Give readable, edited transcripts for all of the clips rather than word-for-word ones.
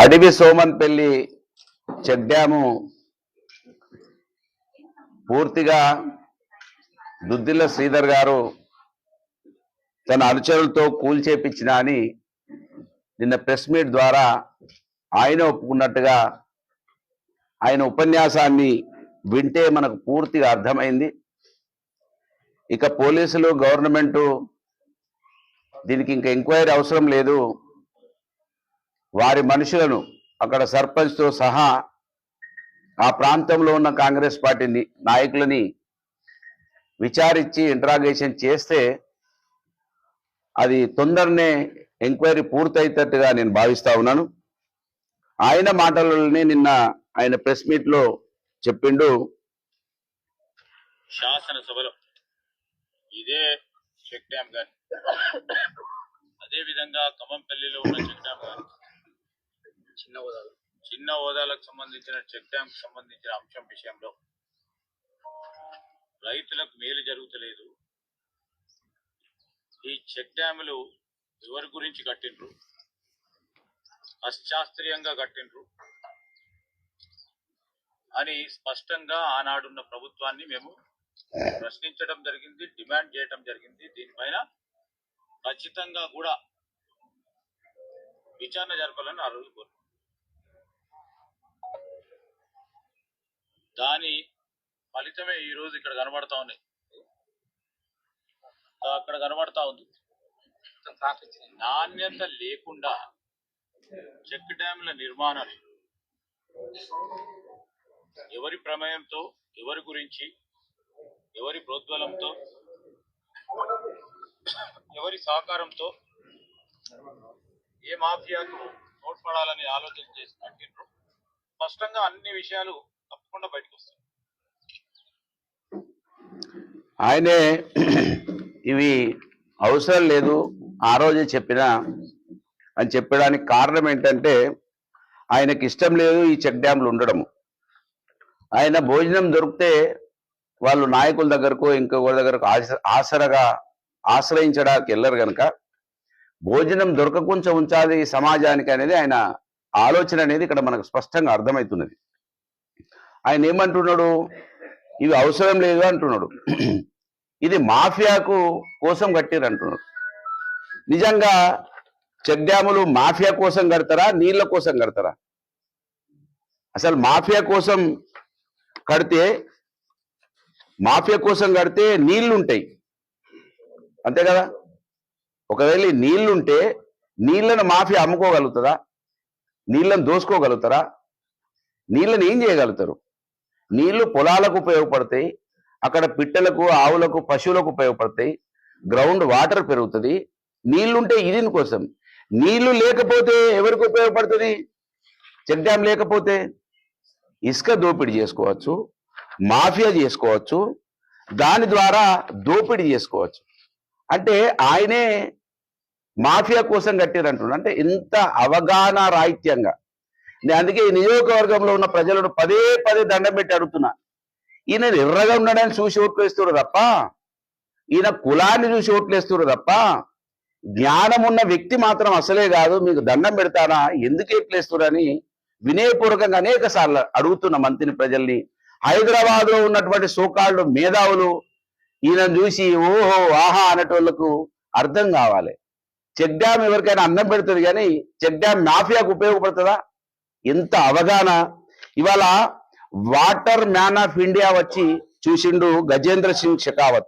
అడవి Somanpalli check dam పూర్తిగా దుద్దిల్ల శ్రీధర్ గారు తన అనుచరులతో కూల్చేపించిన అని నిన్న ప్రెస్ మీట్ ద్వారా ఆయన ఒప్పుకున్నట్టుగా ఆయన ఉపన్యాసాన్ని వింటే మనకు పూర్తిగా అర్థమైంది. ఇక పోలీసులు గవర్నమెంటు దీనికి ఇంకా ఎంక్వైరీ అవసరం లేదు, వారి మనుషులను అక్కడ సర్పంచ్తో సహా ఆ ప్రాంతంలో ఉన్న కాంగ్రెస్ పార్టీ నాయకులని విచారించి ఇంట్రాగేషన్ చేస్తే అది తొందరనే ఎంక్వైరీ పూర్తయినట్టుగా నేను భావిస్తా ఉన్నాను. ఆయన మాటలనే నిన్న ఆయన ప్రెస్ మీట్ లో చెప్పిండు. శాసనసభలో ఇదే చెక్ డ్యామ్ గాని అదే విధంగా ఖమ్మంపల్లిలో ఉన్న చెక్ డ్యామ్ గాని చిన్న హోదాలకు సంబంధించిన చెక్ డ్యామ్ కు సంబంధించిన అంశం విషయంలో రైతులకు మేలు జరుగుతలేదు. ఈ చెక్ డ్యాములు ఎవరి గురించి కట్టిండ్రు, అశాస్త్రీయంగా కట్టిండ్రు అని స్పష్టంగా ఆనాడున్న ప్రభుత్వాన్ని మేము ప్రశ్నించడం జరిగింది, డిమాండ్ చేయడం జరిగింది. దీనిపైన ఖచ్చితంగా కూడా విచారణ జరపాలని ఆ రోజు కోరు. దాని ఫలితమే ఈ రోజు ఇక్కడ కనబడతా ఉన్నాయి, అక్కడ కనబడతా ఉంది. నాణ్యత లేకుండా చెక్ డ్యామ్ల నిర్మాణం ఎవరి ప్రమేయంతో, ఎవరి గురించి, ఎవరి ప్రోద్బలంతో, ఎవరి సహకారంతో, ఏ మాఫియాకు తోడ్పడాలని ఆలోచన చేసి కట్టిండ్రు. స్పష్టంగా అన్ని విషయాలు తప్పకుండా బయటకు వస్తాయి. ఆయనే ఇవి అవసరం లేదు ఆ రోజే చెప్పినా అని చెప్పడానికి కారణం ఏంటంటే ఆయనకి ఇష్టం లేదు ఈ చెక్ డ్యామ్లు ఉండడము. ఆయన భోజనం దొరికితే వాళ్ళు నాయకుల దగ్గరకు ఇంకొకరి దగ్గరకు ఆసరగా ఆశ్రయించడానికి వెళ్ళరు కనుక భోజనం దొరకకుండా ఉంచాలి సమాజానికి అనేది ఆయన ఆలోచన అనేది ఇక్కడ మనకు స్పష్టంగా అర్థమవుతున్నది. ఆయన ఏమంటున్నాడు, ఇవి అవసరం లేదు అంటున్నాడు. ఇది మాఫియాకు కోసం కట్టిరు అంటున్నాడు. నిజంగా చెక్ డ్యాములు మాఫియా కోసం కడతారా, నీళ్ళ కోసం కడతారా? అసలు మాఫియా కోసం కడితే నీళ్లుంటాయి, అంతే కదా. ఒకవేళ నీళ్లుంటే నీళ్లను మాఫియా అమ్ముకోగలుగుతుందా? నీళ్లను దోసుకోగలుగుతారా? నీళ్ళని ఏం చేయగలుగుతారు? నీళ్లు పొలాలకు ఉపయోగపడతాయి, అక్కడ పిట్టలకు, ఆవులకు, పశువులకు ఉపయోగపడతాయి, గ్రౌండ్ వాటర్ పెరుగుతుంది. నీళ్లుంటే ఇది కోసం. నీళ్లు లేకపోతే ఎవరికి ఉపయోగపడుతుంది? చెక్ డ్యామ్ లేకపోతే ఇసుక దోపిడీ చేసుకోవచ్చు, మాఫియా చేసుకోవచ్చు, దాని ద్వారా దోపిడీ చేసుకోవచ్చు. అంటే ఆయనే మాఫియా కోసం కట్టిరంటున్నాడు. అంటే ఇంత అవగాహన రాహిత్యంగా. నేను అందుకే ఈ నియోజకవర్గంలో ఉన్న ప్రజలను పదే పదే దండం పెట్టి అడుగుతున్నా, ఈయన ఎర్రగా ఉన్నాడని చూసి ఓట్లు వేస్తున్నారు తప్ప, ఈయన కులాన్ని చూసి ఓట్లు వేస్తున్నారు తప్ప, జ్ఞానం ఉన్న వ్యక్తి మాత్రం అసలే కాదు. మీకు దండం పెడతానా, ఎందుకు ఎట్లేస్తున్నారని వినయపూర్వకంగా అనేక సార్లు అడుగుతున్న మంత్రిని, ప్రజల్ని. హైదరాబాద్ లో ఉన్నటువంటి సోకాళ్ళు మేధావులు ఈయన చూసి ఓహో ఆహా అనేటోళ్లకు అర్థం కావాలి. చెక్ డ్యామ్ ఎవరికైనా అన్నం పెడుతుంది కానీ చెక్ డ్యామ్ మాఫియాకు ఉపయోగపడుతుందా? ఎంత అవగాహన. ఇవాళ వాటర్ మ్యాన్ ఆఫ్ ఇండియా వచ్చి చూసిండు గజేంద్ర సింగ్ షెకావత్.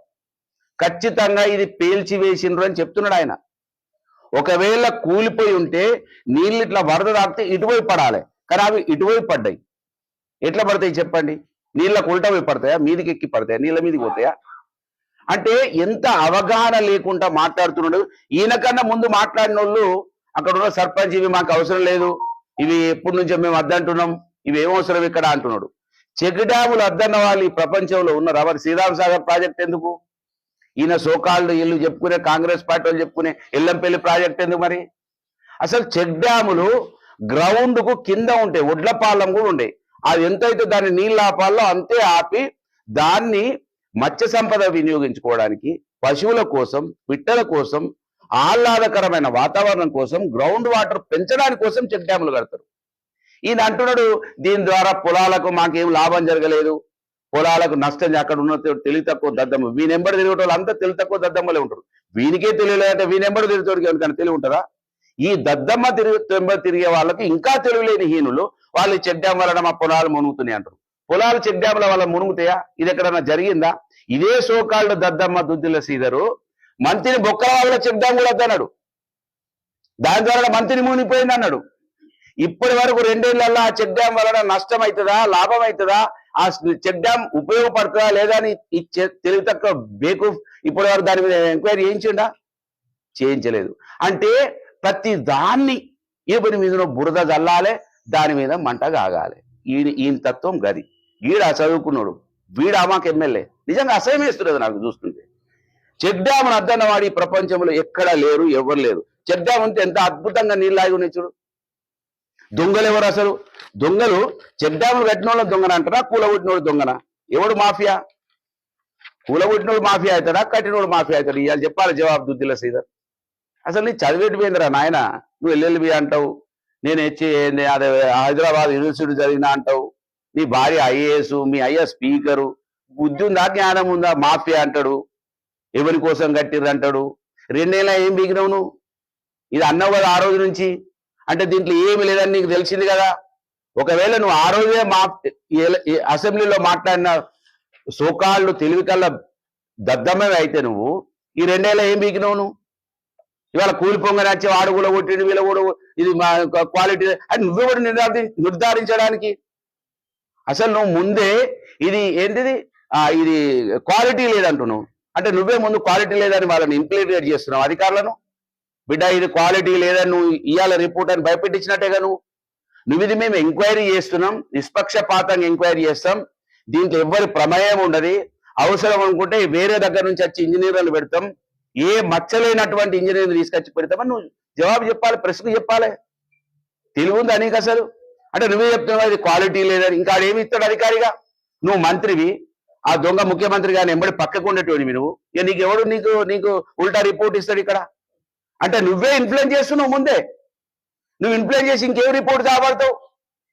ఖచ్చితంగా ఇది పేల్చి వేసిండ్రు అని చెప్తున్నాడు ఆయన. ఒకవేళ కూలిపోయి ఉంటే నీళ్ళు ఇట్లా వరద తాకితే ఇటువైపు పడాలి, కానీ అవి ఇటువైపు పడ్డాయి. ఎట్లా పడతాయి చెప్పండి? నీళ్ళకు ఉల్టా వైపు పడతాయా, మీదికి ఎక్కి పడతాయా, నీళ్ళ మీదకి పోతాయా? అంటే ఎంత అవగాహన లేకుండా మాట్లాడుతున్నాడు. ఈయనకన్నా ముందు మాట్లాడిన వాళ్ళు అక్కడ ఉన్న సర్పంచ్ ఇవి మాకు అవసరం లేదు, ఇవి ఎప్పటి నుంచో మేము అద్దంటున్నాం, ఇవి ఏమవసరం ఇక్కడ అంటున్నాడు. చెక్ డ్యాములు అద్దన్న వాళ్ళు ఈ ప్రపంచంలో ఉన్నారు. మరి శ్రీరామ్ సాగర్ ప్రాజెక్ట్ ఎందుకు? ఈయన సోకాళ్ళు ఇల్లు చెప్పుకునే కాంగ్రెస్ పార్టీ వాళ్ళు చెప్పుకునే ఎల్లంపల్లి ప్రాజెక్ట్ ఎందుకు? మరి అసలు చెక్ డ్యాములు గ్రౌండ్ కు కింద ఉంటాయి, ఒడ్ల పాలెం కూడా ఉండే. అది ఎంతైతే దాన్ని నీళ్ళు ఆపాలో అంతే ఆపి దాన్ని మత్స్య సంపద వినియోగించుకోవడానికి, పశువుల కోసం, పిట్టల కోసం, ఆహ్లాదకరమైన వాతావరణం కోసం, గ్రౌండ్ వాటర్ పెంచడానికి కోసం చెక్ డ్యాములు కడతారు. ఈయన అంటున్నాడు దీని ద్వారా పొలాలకు మాకేం లాభం జరగలేదు, పొలాలకు నష్టం, అక్కడ ఉన్న తెలివి తక్కువ దద్దమ్మ. వీనెంబడి తిరిగే వాళ్ళు అంతా తెలివి తక్కువ దద్దమ్మలే ఉంటారు. వీనికే తెలియలేదంటే వీనెంబడి తిరుగుతాడికి ఎవరికైనా తెలివి ఉంటుందా? ఈ దద్దమ్మ తిరిగే వాళ్ళకి ఇంకా తెలివిలేని హీనులు వాళ్ళు చెక్ డ్యాం వలన మా పొలాలు మునుగుతున్నాయి అంటారు. పొలాలు చెక్ డ్యాంల వల్ల మునుగుతాయా? ఇది ఎక్కడన్నా జరిగిందా? ఇదే సోకాళ్ళు దద్దమ్మ దుద్దిల శ్రీధరు మంత్రిని బొక్కల వాళ్ళ చెక్ డ్యాం కూడా వద్దన్నాడు. దాని ద్వారా మంత్రిని మునిగిపోయింది అన్నాడు. ఇప్పటి వరకు 2 ఏళ్లలో ఆ చెక్ డ్యాం వలన నష్టం అవుతుందా, లాభం అవుతుందా, ఆ చెక్ డ్యాం ఉపయోగపడుతుందా లేదా అని ఈ తెలివి తక్కువ బేకు ఇప్పటి వరకు దాని మీద ఎంక్వైరీ చేయించిండా? చేయించలేదు. అంటే ప్రతి దాన్ని ఎవరి మీద బురద జల్లాలే, దాని మీద మంట కాగాలి. ఈయన తత్వం గది. వీడు చదువుకున్నాడు, వీడు మాకు ఎమ్మెల్యే. నిజంగా అసహ్యం వేస్తున్నది నాకు చూస్తుంటే. చెక్ డ్యామ్ అద్దన్న వాడి ప్రపంచంలో ఎక్కడా లేరు, ఎవరు లేరు. చెక్ డ్యామ్ ఉంటే ఎంత అద్భుతంగా నీళ్ళు ఆగి ఉన్నాయి చూడు. దొంగలు ఎవరు అసలు? దొంగలు చెక్ డ్యాములు కట్టిన వాళ్ళ దొంగన అంటారా, కూలగొట్టినోడు దొంగన? ఎవడు మాఫియా? కూలగొట్టినోడు మాఫియా అవుతాడా, కట్టినోడు మాఫియా అవుతాడు? ఇవాళ చెప్పాలి జవాబు దుద్దిల శ్రీధర్. అసలు నీ చదివేటిపోయిందిరా నాయన. నువ్వు ఎల్ఎల్బి అంటావు, నేను అదే హైదరాబాద్ యూనివర్సిటీ చదివినా అంటావు, నీ భార్య ఐఏఎస్, మీ అయ్య స్పీకరు. బుద్ధి ఉందా, జ్ఞానం ఉందా? మాఫియా అంటాడు, ఎవరి కోసం కట్టిర్రు అంటాడు. 2 ఏళ్ళ ఏం బీగినావు నువ్వు? ఇది అన్నావు కదా ఆ రోజు నుంచి. అంటే దీంట్లో ఏమి లేదని నీకు తెలిసింది కదా. ఒకవేళ నువ్వు ఆ రోజే అసెంబ్లీలో మాట్లాడిన సోకాళ్ళు తెలివి కల్లా దద్దమ్మే అయితే నువ్వు ఈ 2 ఏళ్ళ ఏం బీగినావు నువ్వు? ఇవాళ కూలి పొంగని వచ్చి వాడు కూడా కొట్టిండు, వీళ్ళు కూడా ఇది మా క్వాలిటీ అని నువ్వే కూడా నిర్ధారించడానికి అసలు నువ్వు ముందే ఇది ఏంటిది ఇది క్వాలిటీ లేదంటున్నావు. అంటే నువ్వే ముందు క్వాలిటీ లేదని వాళ్ళని ఇంప్లిమెంట్ చేస్తున్నావు అధికారులను. బిడ్డ ఇది క్వాలిటీ లేదని నువ్వు ఇవాళ రిపోర్ట్ అని భయపెట్టించినట్టేగా నువ్వు ఇది మేము ఎంక్వైరీ చేస్తున్నాం, నిష్పక్షపాతంగా ఎంక్వైరీ చేస్తాం, దీంట్లో ఎవ్వరి ప్రమేయం ఉండదు, అవసరం అనుకుంటే వేరే దగ్గర నుంచి వచ్చి ఇంజనీర్లను పెడతాం, ఏ మచ్చలేనటువంటి ఇంజనీర్ని తీసుకొచ్చి పెడతామని నువ్వు జవాబు చెప్పాలి, ప్రెస్కు చెప్పాలి. తెలివి ఉందా నీకు అసలు? అంటే నువ్వే చెప్తున్నావు ఇది క్వాలిటీ లేదని. ఇంకా ఏమి ఇస్తాడు అధికారిగా? నువ్వు మంత్రివి, ఆ దొంగ ముఖ్యమంత్రి గారిని ఎంబడి పక్కకు ఉండేటోనివి నువ్వు. ఇక నీకు ఎవడు నీకు ఉల్టా రిపోర్ట్ ఇస్తాడు ఇక్కడ? అంటే నువ్వే ఇన్ఫ్లుయెన్స్ చేస్తున్నావు ముందే. నువ్వు ఇన్ఫ్లుయెన్స్ చేసి ఇంకేం రిపోర్ట్ కాబడతావు?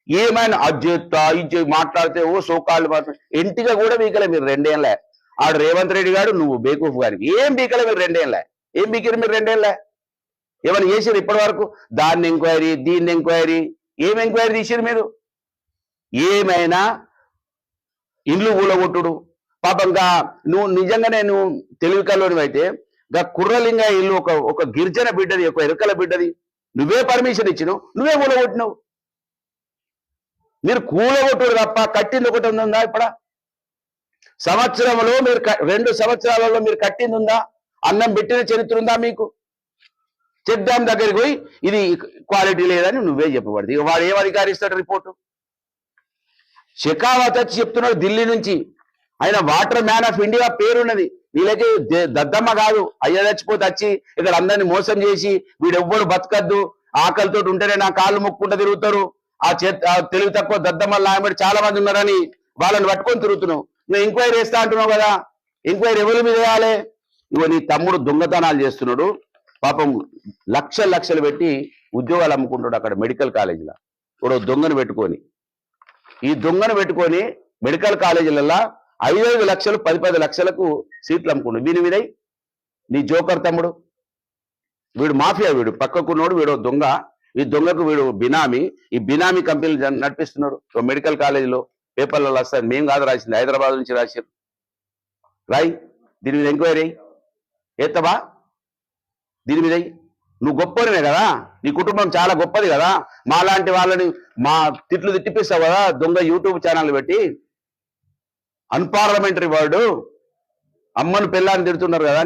ఏమైనా అధ్యత ఇది మాట్లాడితే ఓ సోకాళ్ళు మాట్లాడు ఎంటిగా కూడా బీకలే మీరు 2 ఏళ్ళ. ఆడు రేవంత్ రెడ్డి గారు, నువ్వు బేకూఫ్ గారికి ఏం బీకలే మీరు 2 ఏళ్ళ. ఏం బీకిరు మీరు 2 ఏళ్ళ? ఏమైనా చేసారు ఇప్పటి వరకు? దాన్ని ఎంక్వైరీ, దీన్ని ఎంక్వైరీ, ఏం ఎంక్వైరీ తీసారు మీరు? ఏమైనా ఇండ్లు కూలగొట్టుడు పాపంగా. నువ్వు నిజంగానే నువ్వు తెలివి కల్లోనివి అయితే గా కుర్రలింగ ఇల్లు ఒక గిరిజన బిడ్డది, ఒక ఎరుకల బిడ్డది, నువ్వే పర్మిషన్ ఇచ్చినావు, నువ్వే కూలగొట్టినావు. మీరు కూలగొట్టుడు తప్ప కట్టింది ఒకటి ఉందా? ఇప్పుడు సంవత్సరంలో మీరు 2 సంవత్సరాలలో మీరు కట్టింది ఉందా? అన్నం పెట్టిన చరిత్ర ఉందా మీకు? చెక్ డ్యామ్ దగ్గరికి పోయి ఇది క్వాలిటీ లేదని నువ్వే చెప్పబడింది. ఇక వాడు ఏం అధికారిస్తాడు రిపోర్టు? షెకావత్ వచ్చి చెప్తున్నాడు ఢిల్లీ నుంచి, ఆయన వాటర్ మ్యాన్ ఆఫ్ ఇండియా పేరున్నది. వీళ్ళకి దద్దమ్మ కాదు, అయ్య చచ్చిపోతే వచ్చి ఇక్కడ అందరినీ మోసం చేసి వీడెవ్వడు బతకద్దు, ఆకలితో ఉంటేనే నా కాళ్ళు ముక్కుంటూ తిరుగుతారు, ఆ తెలివి తక్కువ దద్దమ్మలు నాయబడి చాలా మంది ఉన్నారని వాళ్ళని పట్టుకొని తిరుగుతున్నావు. నువ్వు ఎంక్వైరీ చేస్తా అంటున్నావు కదా, ఎంక్వైరీ ఎవరి మీద వేయాలి? ఇవ్వ నీ తమ్ముడు దొంగతనాలు చేస్తున్నాడు, పాపం లక్షలు పెట్టి ఉద్యోగాలు అమ్ముకుంటాడు అక్కడ మెడికల్ కాలేజీలో. ఇప్పుడు దొంగను పెట్టుకొని, ఈ దొంగను పెట్టుకొని మెడికల్ కాలేజీలలో 5 లక్షలు 10 లక్షలకు సీట్లు అమ్ముకుంటాడు. వీని మీద నీ జోకర్ తమ్ముడు, వీడు మాఫియా, వీడు పక్కకున్నోడు, వీడు దొంగ. ఈ దొంగకు వీడు బినామీ, ఈ బినామీ కంపెనీలు నడిపిస్తున్నాడు. మెడికల్ కాలేజీలో పేపర్లలో వస్తాయి, మేము కాదు రాసింది, హైదరాబాద్ నుంచి రాశారు. రాయి, దీని మీద ఎంక్వైరీ ఎత్తవా? దీని మీద నువ్వు గొప్పనివే కదా, నీ కుటుంబం చాలా గొప్పది కదా, మాలాంటి వాళ్ళని మా తిట్లు తిట్టిపిస్తావు కదా దొంగ యూట్యూబ్ ఛానల్ పెట్టి. అన్పార్లమెంటరీ వర్డ్, అమ్మను పిల్లాన్ని తిడుతున్నారు కదా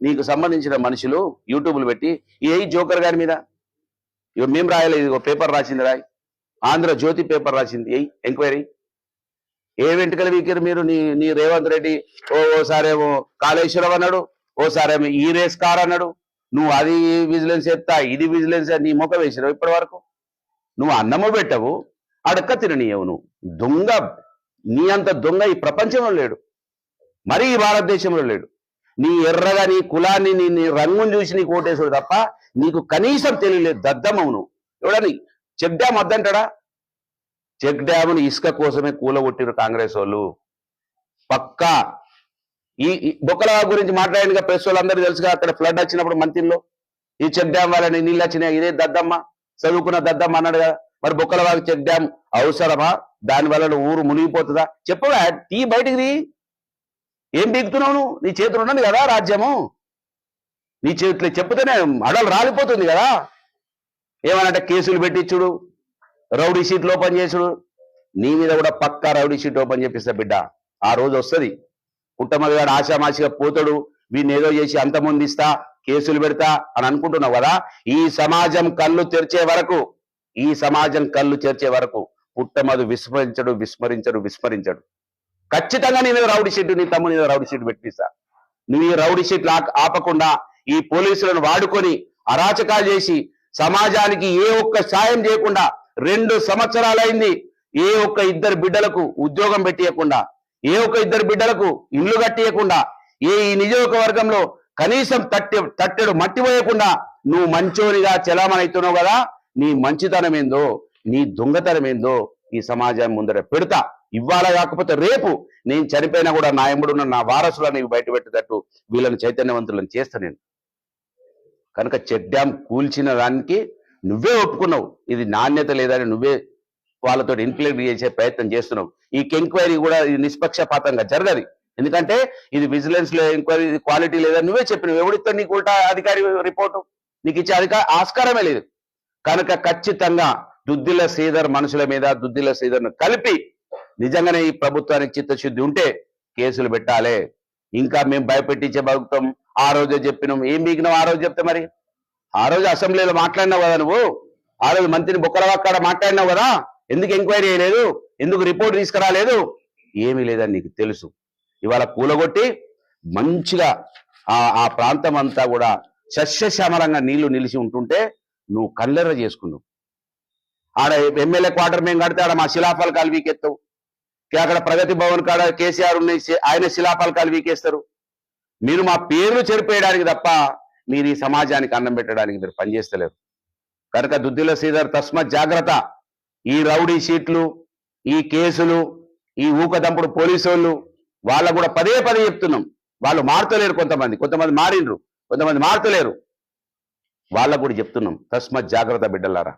నీకు సంబంధించిన మనుషులు యూట్యూబ్లు పెట్టి. ఏ జోకర్ గారి మీద ఇక మేము రాయలేదు, ఇదిగో పేపర్ రాసింది, రాయి. ఆంధ్రజ్యోతి పేపర్ రాసింది, ఎంక్వైరీ. ఏ వెంటకలు వీకిరు మీరు? నీ రేవంత్ రెడ్డి ఓసారేమో కాళేశ్వరం అన్నాడు, ఓసారేమో ఈ రేస్ కార్ అన్నాడు. నువ్వు అది విజిలెన్స్ ఎత్తా, ఇది విజిలెన్స్, నీ ముఖం వేసినావు ఇప్పటి వరకు. నువ్వు అన్నము పెట్టవు, అడక్క తిననీయవు. నువ్వు దొంగ, నీ అంత దొంగ ఈ ప్రపంచంలో లేడు, మరీ ఈ భారతదేశంలో లేడు. నీ ఎర్రగా నీ కులాన్ని నీ రంగుని చూసి నీకు ఓటేసాడు తప్ప నీకు కనీసం తెలియలేదు. దద్దమ్మవు నువ్వు. ఎవడని చెక్ డ్యామ్ వద్దంటాడా? చెక్ డ్యామ్ను ఇసుక కోసమే కూలగొట్టిరు కాంగ్రెస్ వాళ్ళు. పక్కా ఈ బొక్కల గురించి మాట్లాడినగా ప్రెస్ వాళ్ళందరూ తెలుసుగా, అక్కడ ఫ్లడ్ వచ్చినప్పుడు మంత్రిలో ఈ చెక్ డ్యామ్ వాళ్ళని నీళ్ళు వచ్చినాయి, ఇదే దద్దమ్మ చదువుకున్న దద్దమ్మ అన్నాడు కదా. మరి బొక్కలవాగు చెక్ డ్యామ్ అవసరమా? దానివల్ల ఊరు మునిగిపోతుందా? చెప్పవా, తీ బయటికి తీ. ఏం బీగుతున్నావు నువ్వు? నీ చేతులు ఉన్నది కదా రాజ్యము, నీ చేతులు చెప్తేనే అడలు రాలిపోతుంది కదా. ఏమనంటే కేసులు పెట్టించుడు, రౌడీ షీట్లు ఓపెన్ చేసుడు. నీ మీద కూడా పక్కా రౌడీ షీట్ ఓపెన్ చేపిస్తా బిడ్డ. ఆ రోజు వస్తుంది. పుట్టమగాడు ఆశామాషిగా పోతాడు, వీడిని ఏదో చేసి అంతమొందిస్తా, కేసులు పెడతా అని అనుకుంటున్నావు కదా. ఈ సమాజం కళ్ళు తెరిచే వరకు పుట్టమదు విస్మరించడు. ఖచ్చితంగా నీ మీద రౌడీ షీట్, నీ తమ్ముని మీద రౌడీ షీట్ పెట్టిస్తా. నువ్వు ఈ రౌడీ షీట్లు ఆపకుండా ఈ పోలీసులను వాడుకొని అరాచకాలు చేసి సమాజానికి ఏ ఒక్క సాయం చేయకుండా 2 సంవత్సరాలైంది. ఏ ఒక్క ఇద్దరు బిడ్డలకు ఉద్యోగం పెట్టియకుండా, ఏ ఒక్క ఇద్దరు బిడ్డలకు ఇల్లు కట్టియకుండా, ఈ నియోజకవర్గంలో కనీసం తట్టెడు మట్టి పోయకుండా నువ్వు మంచోనిగా చలామణవుతున్నావు కదా. నీ మంచితనం ఏందో, నీ దొంగతనం ఏందో ఈ సమాజం ముందర పెడతా. ఇవాళ కాకపోతే రేపు నేను చనిపోయినా కూడా నా ఎంబడున్న నా వారసులను బయట పెట్టేటట్టు వీళ్ళని చైతన్యవంతులను చేస్తా నేను. కనుక చెక్ డ్యామ్ కూల్చిన దానికి నువ్వే ఒప్పుకున్నావు. ఇది నాణ్యత లేదని నువ్వే వాళ్ళతో ఇన్ఫ్లుయెన్స్ చేసే ప్రయత్నం చేస్తున్నావు. ఈ ఎంక్వైరీ కూడా ఇది నిష్పక్షపాతంగా జరగదు. ఎందుకంటే ఇది విజిలెన్స్ లో ఎంక్వైరీ క్వాలిటీ లేదని నువ్వే చెప్పినావు. ఎవడితో నీకు ఉల్టా అధికారి రిపోర్టు నీకు ఇచ్చే ఆస్కారమే లేదు. కనుక ఖచ్చితంగా దుద్దిల శ్రీధర్ మనుషుల మీద దుద్దిల శ్రీధర్ను కలిపి నిజంగానే ఈ ప్రభుత్వానికి చిత్తశుద్ధి ఉంటే కేసులు పెట్టాలి. ఇంకా మేము భయపెట్టించే ప్రభుత్వం ఆ రోజే చెప్పినాం. ఏం బీగినావు ఆ రోజు చెప్తే? మరి ఆ రోజు అసెంబ్లీలో మాట్లాడినావు కదా నువ్వు, ఆ రోజు మంత్రిని బొక్కలవాక్కడ మాట్లాడినావు కదా. ఎందుకు ఎంక్వైరీ చేయలేదు? ఎందుకు రిపోర్ట్ తీసుకురాలేదు? ఏమీ లేదని నీకు తెలుసు. ఇవాళ కూలగొట్టి మంచిగా ఆ ప్రాంతం అంతా కూడా సస్యశ్యామలంగా నీళ్లు నిలిచి ఉంటుంటే నువ్వు కల్లెర్ర చేసుకున్నావు. ఆడ ఎమ్మెల్యే క్వార్టర్ మేము కడితే ఆడ మా శిలాఫలకాలు వీకెత్తావు. అక్కడ ప్రగతి భవన్ కాడ కేసీఆర్ ఉన్నాయి, ఆయన శిలాఫలకాలు వీకేస్తారు. మీరు మా పేర్లు చెరిపేయడానికి తప్ప మీరు ఈ సమాజానికి అన్నం పెట్టడానికి మీరు పనిచేస్తలేరు. కనుక దుద్దిల శ్రీధర్ తస్మత్ జాగ్రత్త. ఈ రౌడీ షీట్లు, ఈ కేసులు, ఈ ఊకదంపుడు పోలీసు వాళ్ళకు కూడా పదే చెప్తున్నాం. వాళ్ళు మారుతలేరు, కొంతమంది మారిండ్రు, కొంతమంది మారుతలేరు. వాళ్ళకు కూడా చెప్తున్నాం, తస్మత్ జాగ్రత్త బిడ్డలారా.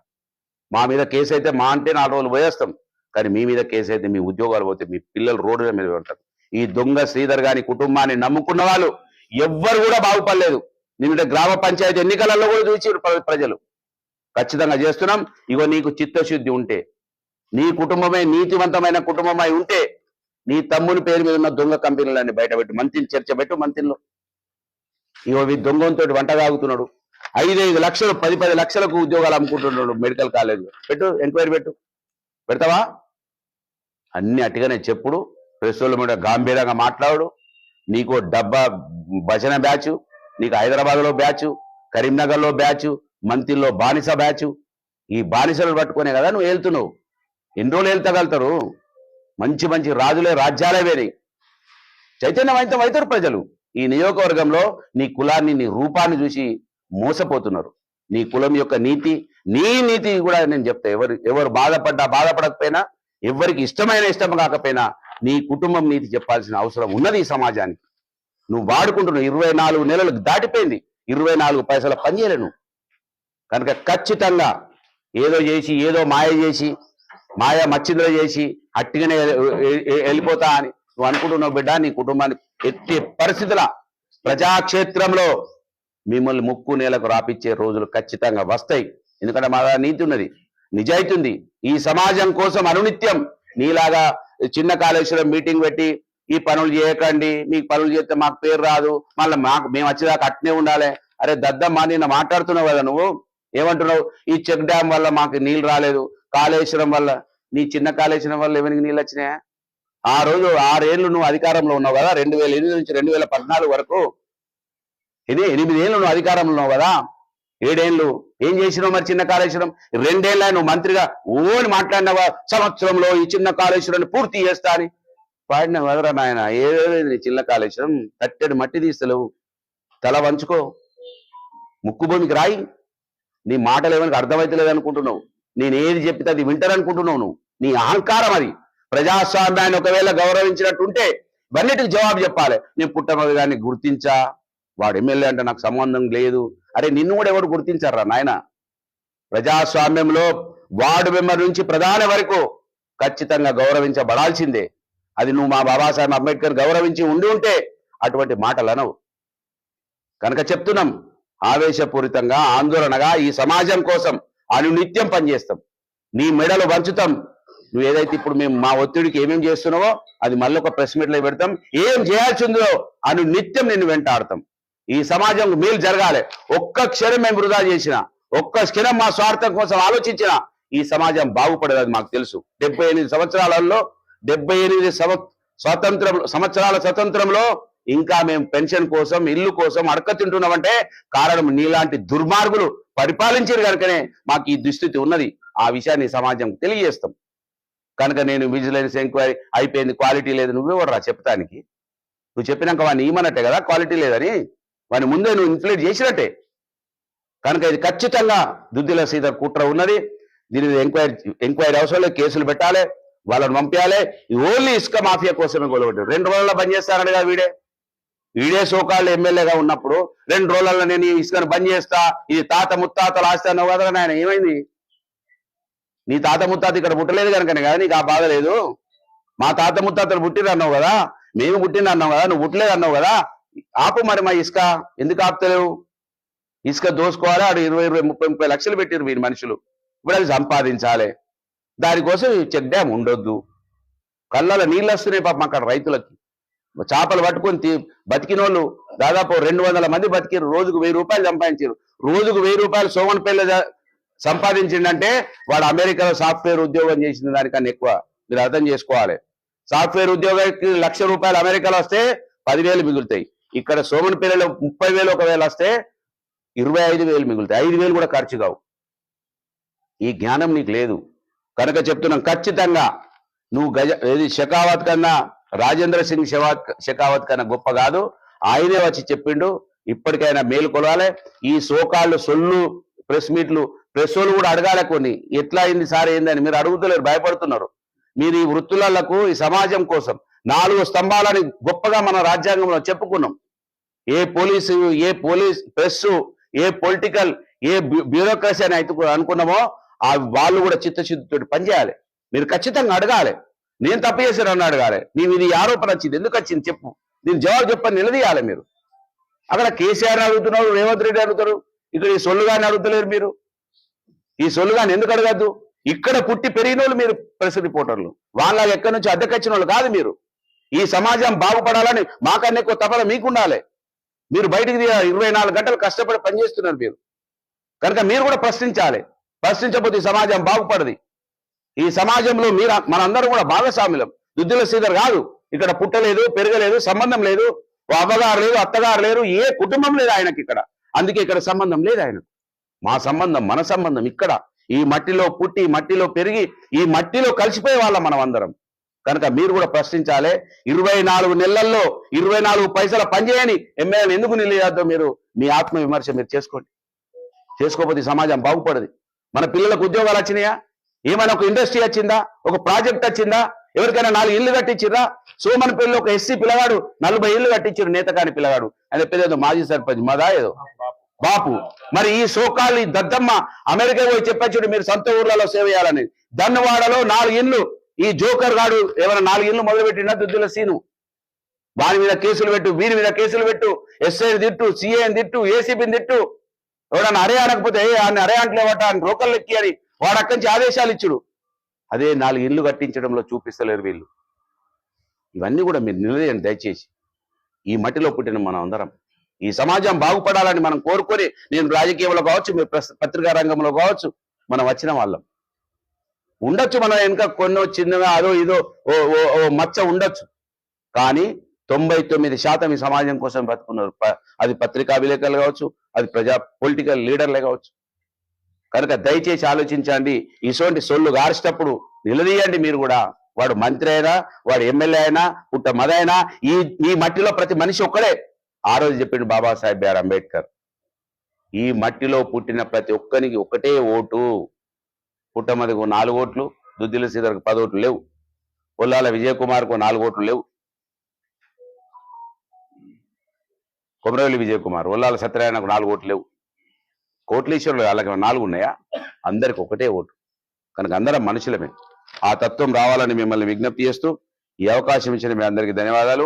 మా మీద కేసు అయితే మా అంటే 4 రోజులు పోయేస్తాం, కానీ మీ మీద కేసు అయితే మీ ఉద్యోగాలు పోతే మీ పిల్లలు రోడ్డు మీద ఉంటారు. ఈ దొంగ శ్రీధర్ గాని కుటుంబాన్ని నమ్ముకున్న వాళ్ళు ఎవ్వరు కూడా బాగుపడలేదు. నిన్న గ్రామ పంచాయతీ ఎన్నికలలో కూడా చూసి ప్రజలు ఖచ్చితంగా చేస్తున్నాం. ఇగో నీకు చిత్తశుద్ధి ఉంటే, నీ కుటుంబమే నీతివంతమైన కుటుంబమై ఉంటే నీ తమ్ముని పేరు మీద ఉన్న దొంగ కంపెనీలన్నీ బయటపెట్టి మంత్రిని చర్చబెట్టు. మంత్రిలో ఇగో ఈ దొంగంతో వంట తాగుతున్నాడు, 5 లక్షలు 10 లక్షలకు ఉద్యోగాలు అమ్ముకుంటున్నాడు మెడికల్ కాలేజ్. పెట్టు, ఎంక్వైరీ పెడతావా? అన్ని అట్టిగానే చెప్పుడు. ప్రెస్ వాళ్ళ మీద గాంభీర్యంగా మాట్లాడు. నీకు డబ్బా భజన బ్యాచ్, నీకు హైదరాబాద్లో బ్యాచ్, కరీంనగర్లో బ్యాచ్, మంత్రిలో బానిస బ్యాచ్. ఈ బానిసలు పట్టుకునే కదా నువ్వు వెళ్తున్నావు. ఎన్ని రోజులు వెళ్తగలుగుతారు? మంచి రాజులే రాజ్యాలే వేరే చైతన్యవంతం అవుతారు ప్రజలు. ఈ నియోజకవర్గంలో నీ కులాన్ని, నీ రూపాన్ని చూసి మోసపోతున్నారు. నీ కులం యొక్క నీతి, నీ నీతి కూడా నేను చెప్తా. ఎవరు బాధపడకపోయినా, ఎవరికి ఇష్టం కాకపోయినా నీ కుటుంబం నీతి చెప్పాల్సిన అవసరం ఉన్నది ఈ సమాజానికి. నువ్వు వాడుకుంటున్నావు. 24 నెలలు దాటిపోయింది, 24 పైసల పని చేయలేను. కనుక ఖచ్చితంగా ఏదో చేసి, ఏదో మాయ మచ్చింద్ర చేసి అట్టిగానే వెళ్ళిపోతా అని నువ్వు అనుకుంటున్నావు బిడ్డ. నీ కుటుంబాన్ని ఎట్టి పరిస్థితుల ప్రజాక్షేత్రంలో మిమ్మల్ని ముక్కు నేలకు రాపిచ్చే రోజులు ఖచ్చితంగా వస్తాయి. ఎందుకంటే మా నీతి ఉన్నది, నిజాయితీ ఉంది. ఈ సమాజం కోసం అనునిత్యం నీలాగా చిన్న కాళేశ్వరం మీటింగ్ పెట్టి ఈ పనులు చేయకండి, మీకు పనులు చేస్తే మాకు పేరు రాదు, మళ్ళీ మేము వచ్చేదాకా అట్నే ఉండాలి. అరే దద్దమ్మా, నిన్న మాట్లాడుతున్నావు కదా, నువ్వు ఏమంటున్నావు? ఈ చెక్ డ్యామ్ వల్ల మాకు నీళ్ళు రాలేదు, కాళేశ్వరం వల్ల. నీ చిన్న కాళేశ్వరం వల్ల ఎవరికి నీళ్ళు వచ్చినాయా? ఆ రోజు 6 ఏళ్ళు నువ్వు అధికారంలో ఉన్నావు కదా, 2008 నుంచి 2014 వరకు. 8 ఏళ్ళు నువ్వు అధికారంలో ఉన్నావు కదా. 7 ఏళ్ళు ఏం చేసినావు మరి? చిన్న కాళేశ్వరం 2 ఏళ్ళ నువ్వు మంత్రిగా ఓని మాట్లాడినావా? సంవత్సరంలో ఈ చిన్న కాళేశ్వరాన్ని పూర్తి చేస్తా అని పాడినావు కదరా నాయన. ఏది చిన్న కాళేశ్వరం? తట్టెడు మట్టి తీస్తలేవు. తల వంచుకో, ముక్కు భూమికి రాయి. నీ మాటలు ఏమైనా అర్థమైతలేదు అనుకుంటున్నావు. నేను ఏది చెప్తే అది వింటారనుకుంటున్నావు నువ్వు. నీ అహంకారం అది. ప్రజాస్వామ్యాన్ని ఒకవేళ గౌరవించినట్టుంటే ఇవన్నిటికి జవాబు చెప్పాలి. నేను పుట్టమది గారిని గుర్తించా, వాడు ఎమ్మెల్యే అంటే నాకు సంబంధం లేదు. అరే నిన్ను కూడా ఎవరు గుర్తించారా నాయన? ప్రజాస్వామ్యంలో వార్డు మెంబర్ నుంచి ప్రధాని వరకు ఖచ్చితంగా గౌరవించబడాల్సిందే. అది నువ్వు మా బాబాసాహెబ్ అంబేద్కర్ గౌరవించి ఉండి ఉంటే అటువంటి మాటలు అనవు. కనుక చెప్తున్నాం, ఆవేశపూరితంగా ఆందోళనగా ఈ సమాజం కోసం అనునిత్యం పనిచేస్తాం. నీ మెడలు వంచుతాం. నువ్వు ఏదైతే ఇప్పుడు మేము మా ఒత్తిడికి ఏమేం చేస్తున్నావో అది మళ్ళీ ఒక ప్రెస్ మీట్లో పెడతాం. ఏం చేయాల్సిందో అనునిత్యం నిన్ను వెంటాడతాం. ఈ సమాజం మేలు జరగాలి. ఒక్క క్షణం మేము వృధా చేసిన, ఒక్క క్షణం మా స్వార్థం కోసం ఆలోచించిన ఈ సమాజం బాగుపడదు. అది మాకు తెలుసు. 78 సంవత్సరాలలో 78 సంవత్సరాల స్వతంత్రంలో ఇంకా మేము పెన్షన్ కోసం ఇల్లు కోసం అడక తింటున్నామంటే కారణం నీలాంటి దుర్మార్గులు పరిపాలించారు కనుకనే మాకు ఈ దుస్థితి ఉన్నది. ఆ విషయాన్ని సమాజం తెలియజేస్తాం. కనుక నేను విజిలెన్స్ ఎంక్వైరీ అయిపోయింది, క్వాలిటీ లేదు, నువ్వెవర్రా చెప్తానికి? నువ్వు చెప్పినాక వాడిని ఇవ్వనట్టే కదా క్వాలిటీ లేదని. వాని ముందే నువ్వు ఇన్ఫ్లేట్ చేసినట్టే. కనుక ఇది ఖచ్చితంగా దుద్దిల శ్రీధర్ కుట్ర ఉన్నది. దీని మీద ఎంక్వైరీ అవసరం లేదు, కేసులు పెట్టాలి, వాళ్ళని పంపించాలి. ఈ ఓన్లీ ఇసుక మాఫియా కోసమే గొడవట్టారు. 2 రోజుల్లో బంద్ చేస్తారని కదా వీడే సోకాళ్ళు ఎమ్మెల్యేగా ఉన్నప్పుడు 2 రోజుల్లో నేను ఈ ఇసుకను బంద్ చేస్తా, ఇది తాత ముత్తాతలు ఆస్తి అన్నావు కదా నాయన. ఏమైంది? నీ తాత ముత్తాత ఇక్కడ పుట్టలేదు కనుకనే కదా నీకు ఆ బాధ లేదు. మా తాత ముత్తాతలు పుట్టిరు అన్నావు కదా, మేము పుట్టిన అన్నావు కదా, నువ్వు పుట్టలేదు అన్నావు కదా. ఆపు మరి మా ఇసుక ఎందుకు ఆపుతలేవు? ఇసుక దోసుకోవాలి. ఆడు 20, 30, 30 లక్షలు పెట్టిరు వీరి మనుషులు. ఇప్పుడు అది సంపాదించాలి. దానికోసం చెక్ డ్యామ్ ఉండొద్దు. కళ్ళలో నీళ్ళు వస్తున్నాయి పాపం అక్కడ రైతులకి. చేపలు పట్టుకొని బతికిన వాళ్ళు దాదాపు 200 మంది బతికిరు. రోజుకు 1000 రూపాయలు సంపాదించారు. రోజుకు 1000 రూపాయలు సోమన్పల్లి సంపాదించిండంటే వాడు అమెరికాలో సాఫ్ట్వేర్ ఉద్యోగం చేసిన దానికన్నా ఎక్కువ. మీరు అర్థం చేసుకోవాలి. సాఫ్ట్వేర్ ఉద్యోగానికి 1,00,000 రూపాయలు అమెరికాలో వస్తే 10,000 మిగులుతాయి. ఇక్కడ సోమన్పల్లిలో 30,000 ఒకవేళ వస్తే 25,000 మిగులుతాయి. 5,000 కూడా ఖర్చు కావు. ఈ జ్ఞానం నీకు లేదు కనుక చెప్తున్నాం. ఖచ్చితంగా నువ్వు ఏది షెకావత్ కన్నా రాజేంద్ర సింగ్ షెకావత్ కన్నా గొప్ప కాదు. ఆయనే వచ్చి చెప్పిండు. ఇప్పటికైనా మేలు కొలవాలి. ఈ సోకాళ్ళు సొల్లు ప్రెస్ మీట్లు ప్రెస్ వాళ్ళు కూడా అడగాలి. కొన్ని ఎట్లా అయింది సార్ ఏందని మీరు అడుగుతలేరు, భయపడుతున్నారు. మీరు ఈ వృత్తులకు ఈ సమాజం కోసం 4 స్తంభాలని గొప్పగా మన రాజ్యాంగంలో చెప్పుకున్నాం. ఏ పోలీస్ ప్రెస్ ఏ పొలిటికల్ ఏ బ్యూరోక్రసీ అని అయితే అనుకున్నామో వాళ్ళు కూడా చిత్తశుద్ధితో పనిచేయాలి. మీరు ఖచ్చితంగా అడగాలి. నేను తప్పు చేశానని అడగాలి. నీవు ఇది ఆరోపణ వచ్చింది, ఎందుకు వచ్చింది చెప్పు, దీని జవాబు చెప్పని నిలదీయాలి. మీరు అక్కడ కేసీఆర్ అడుగుతున్నారు, రేవంత్ రెడ్డి అడుగుతారు, ఇక్కడ ఈ సొల్లుగాని అడుగుతలేరు. మీరు ఈ సొల్లుగాని ఎందుకు అడగద్దు? ఇక్కడ పుట్టి పెరిగిన వాళ్ళు మీరు ప్రెస్ రిపోర్టర్లు, వాళ్ళ ఎక్కడి నుంచి అద్దెకొచ్చిన వాళ్ళు కాదు. మీరు ఈ సమాజం బాగుపడాలని మాకన్నా ఎక్కువ తపన మీకుండాలి. మీరు బయటికి 24 గంటలు కష్టపడి పనిచేస్తున్నారు మీరు. కనుక మీరు కూడా ప్రశ్నించాలి. ప్రశ్నించకపోతే ఈ సమాజం బాగుపడది. ఈ సమాజంలో మనందరం కూడా భాగస్వామ్యం. దుద్దిల శ్రీధర్ కాదు, ఇక్కడ పుట్టలేదు, పెరగలేదు, సంబంధం లేదు, అవ్వగారు లేదు, అత్తగారు లేరు, ఏ కుటుంబం లేదు ఆయనకి ఇక్కడ. అందుకే ఇక్కడ సంబంధం లేదు ఆయనకు. మా సంబంధం మన సంబంధం ఇక్కడ. ఈ మట్టిలో పుట్టి మట్టిలో పెరిగి ఈ మట్టిలో కలిసిపోయే వాళ్ళం మనం అందరం. కనుక మీరు కూడా ప్రశ్నించాలి. 24 నెలల్లో 24 పైసల పనిచేయని ఎమ్మెల్యేలు ఎందుకు నిలయద్దో మీరు మీ ఆత్మ విమర్శ మీరు చేసుకోండి. చేసుకోకపోతే సమాజం బాగుపడదు. మన పిల్లలకు ఉద్యోగాలు వచ్చినాయా? ఏమైనా ఒక ఇండస్ట్రీ వచ్చిందా? ఒక ప్రాజెక్ట్ వచ్చిందా? ఎవరికైనా 4 ఇళ్ళు కట్టించిర్రా? సోమన్పల్లిలో ఒక ఎస్సీ పిల్లగాడు 40 ఇళ్ళు కట్టించారు. నేతకాని పిల్లగాడు, ఆయన పేరేదో మాజీ సర్పంచ్ మదా ఏదో బాపు. మరి ఈ సోకాళ్ళు ఈ దద్దమ్మ అమెరికా పోయి చెప్పచ్చు మీరు సొంత ఊర్లలో సేవ చేయాలని. దన్నవాడలో 4 ఇళ్ళు ఈ జోకర్ గాడు ఏమైనా 4 ఇళ్ళు మొదలుపెట్టినా దుద్దుల సీను. వారి మీద కేసులు పెట్టు, వీరి మీద కేసులు పెట్టు, ఎస్ఐని తిట్టు, సిఐని తిట్టు, ఏసీబీని తిట్టు. ఎవడన్నా అరే అనకపోతే ఆయన అరే అంటలేవట అని రోకలు ఎక్కి అని వాడు అక్కడి నుంచి ఆదేశాలు ఇచ్చుడు. అదే 4 ఇళ్ళు కట్టించడంలో చూపిస్తలేరు వీళ్ళు. ఇవన్నీ కూడా మీరు నిలదీయండి దయచేసి. ఈ మట్టిలో పుట్టిన మనం అందరం ఈ సమాజం బాగుపడాలని మనం కోరుకొని, నేను రాజకీయంలో కావచ్చు, మీరు పత్రికా రంగంలో కావచ్చు, మనం వచ్చిన వాళ్ళం ఉండొచ్చు. మన వెనుక కొన్ని చిన్నగా అదో ఇదో ఓ మచ్చ ఉండొచ్చు. కానీ 99% ఈ సమాజం కోసం బతుకున్నారు. అది పత్రికా విలేకరులు కావచ్చు, అది పొలిటికల్ లీడర్లే కావచ్చు. కనుక దయచేసి ఆలోచించండి. ఇటువంటి సొల్లు గార్చేటప్పుడు నిలదీయండి మీరు కూడా. వాడు మంత్రి అయినా, వాడు ఎమ్మెల్యే అయినా, పుట్ట మదైనా, ఈ మట్టిలో ప్రతి మనిషి ఒక్కడే. ఆ రోజు చెప్పిండు బాబాసాహెబ్ బిఆర్ అంబేద్కర్, ఈ మట్టిలో పుట్టిన ప్రతి ఒక్కరికి ఒకటే ఓటు. పుట్టమదికు 4 ఓట్లు, దుద్దిల శ్రీధర్కు 10 ఓట్లు లేవు, పొల్లాల విజయ్ కుమార్కు 4 ఓట్లు లేవు, కొమరవెల్లి విజయ్ కుమార్, ఒల్లాల సత్యనారాయణకు 4 ఓట్లు లేవు. కోట్లీశ్వరులు వాళ్ళకి 4 ఉన్నాయా? అందరికి ఒకటే ఓటు. కనుక అందరం మనుషులమే. ఆ తత్వం రావాలని మిమ్మల్ని విజ్ఞప్తి చేస్తూ ఈ అవకాశం ఇచ్చిన మీ అందరికీ ధన్యవాదాలు.